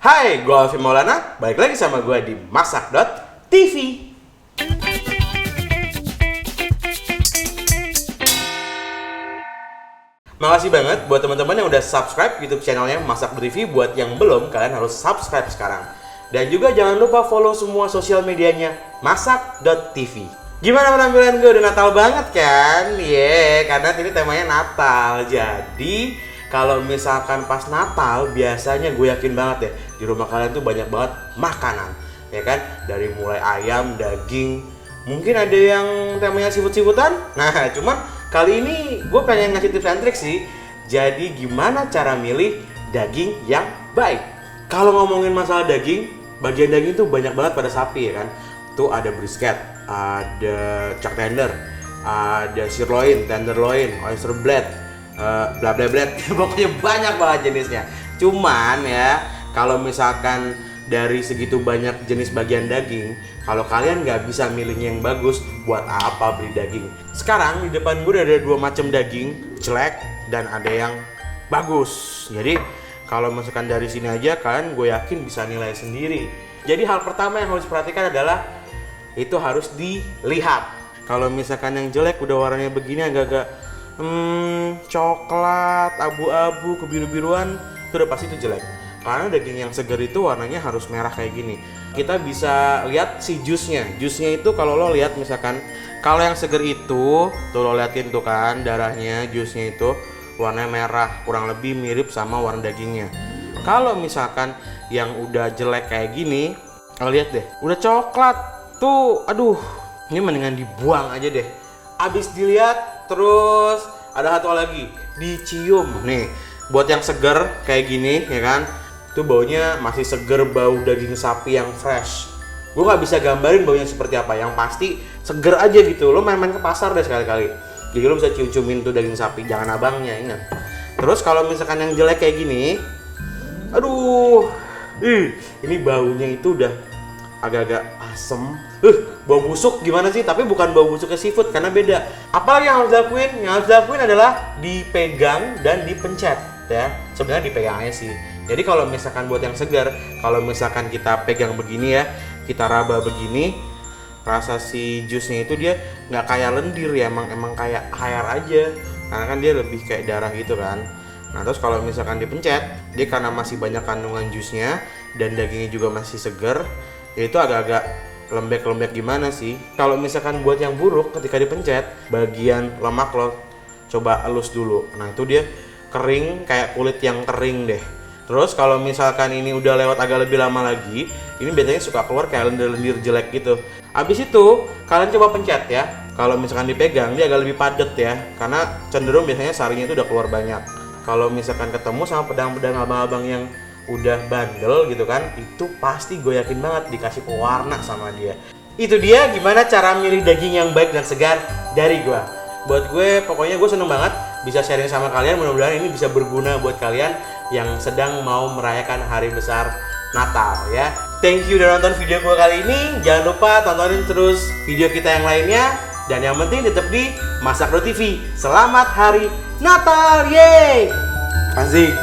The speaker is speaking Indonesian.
Hai, gue Alfi Maulana, balik lagi sama gue di Masak.tv. Makasih banget buat teman-teman yang udah subscribe YouTube channelnya Masak.tv. Buat yang belum, kalian harus subscribe sekarang. Dan juga jangan lupa follow semua sosial medianya Masak.tv. Gimana penampilan gue? Udah Natal banget kan? Karena ini temanya Natal. Jadi kalau misalkan pas Natal, biasanya gue yakin banget ya, di rumah kalian tuh banyak banget makanan, ya kan? Dari mulai ayam, daging, mungkin ada yang temanya siput-siputan. Nah, cuman kali ini gue pengen ngasih tips and trik sih. Jadi gimana cara milih daging yang baik? Kalau ngomongin masalah daging, bagian daging tuh banyak banget pada sapi, ya kan? Tuh ada brisket, ada chuck tender, ada sirloin, tenderloin, oyster blade, bla bla bla, pokoknya banyak banget jenisnya. Cuman ya, kalau misalkan dari segitu banyak jenis bagian daging, kalau kalian nggak bisa milihnya yang bagus, buat apa beli daging? Sekarang di depan gue ada dua macam daging, jelek dan ada yang bagus. Jadi kalau misalkan dari sini aja, kalian gue yakin bisa nilai sendiri. Jadi hal pertama yang harus diperhatikan adalah itu harus dilihat. Kalau misalkan yang jelek udah warnanya begini agak-agak coklat, abu-abu, kebiru-biruan, itu udah pasti itu jelek. Karena daging yang segar itu warnanya harus merah kayak gini. Kita bisa lihat si jusnya. Jusnya itu kalau lo lihat misalkan, kalau yang segar itu, tuh lo liatin tuh kan darahnya, jusnya itu warnanya merah, kurang lebih mirip sama warna dagingnya. Kalau misalkan yang udah jelek kayak gini, lo lihat deh, udah coklat tuh, aduh, ini mendingan dibuang aja deh. Abis dilihat, terus ada satu lagi, dicium. Nih, buat yang seger kayak gini, ya kan? Itu baunya masih seger, bau daging sapi yang fresh. Gue nggak bisa gambarin baunya seperti apa, yang pasti seger aja gitu. Lo main-main ke pasar deh sekali-kali. Jadi lo bisa cium-ciumin tuh daging sapi, jangan abangnya, ingat. Terus kalau misalkan yang jelek kayak gini, aduh, ini baunya itu udah agak-agak asem. Bau busuk gimana sih? Tapi bukan bau busuknya seafood, karena beda. Apalagi yang harus dilakuin? Yang harus dilakuin adalah dipegang dan dipencet, ya. Sebenarnya dipegang aja sih. Jadi kalau misalkan buat yang segar, kalau misalkan kita pegang begini ya, kita raba begini, rasa si jusnya itu dia nggak kayak lendir ya, emang kayak air aja. Karena kan dia lebih kayak darah gitu kan. Nah, terus kalau misalkan dipencet, dia karena masih banyak kandungan jusnya dan dagingnya juga masih segar, ya itu agak-agak lembek-lembek gimana sih. Kalau misalkan buat yang buruk, ketika dipencet, bagian lemak lo coba elus dulu. Nah, itu dia kering, kayak kulit yang kering deh. Terus kalau misalkan ini udah lewat agak lebih lama lagi, ini biasanya suka keluar kayak lendir-lendir jelek gitu. Habis itu, kalian coba pencet ya. Kalau misalkan dipegang, dia agak lebih padat ya, karena cenderung biasanya sarinya itu udah keluar banyak. Kalau misalkan ketemu sama pedang-pedang abang-abang yang udah bandel gitu kan, itu pasti gue yakin banget dikasih pewarna sama dia. Itu dia gimana cara milih daging yang baik dan segar dari gue. Buat gue, pokoknya gue seneng banget bisa sharing sama kalian. Mudah-mudahan ini bisa berguna buat kalian yang sedang mau merayakan hari besar Natal ya. Thank you udah nonton video gue kali ini. Jangan lupa tontonin terus video kita yang lainnya. Dan yang penting tetap di Masak.tv. Selamat hari Natal, yeay! Asik.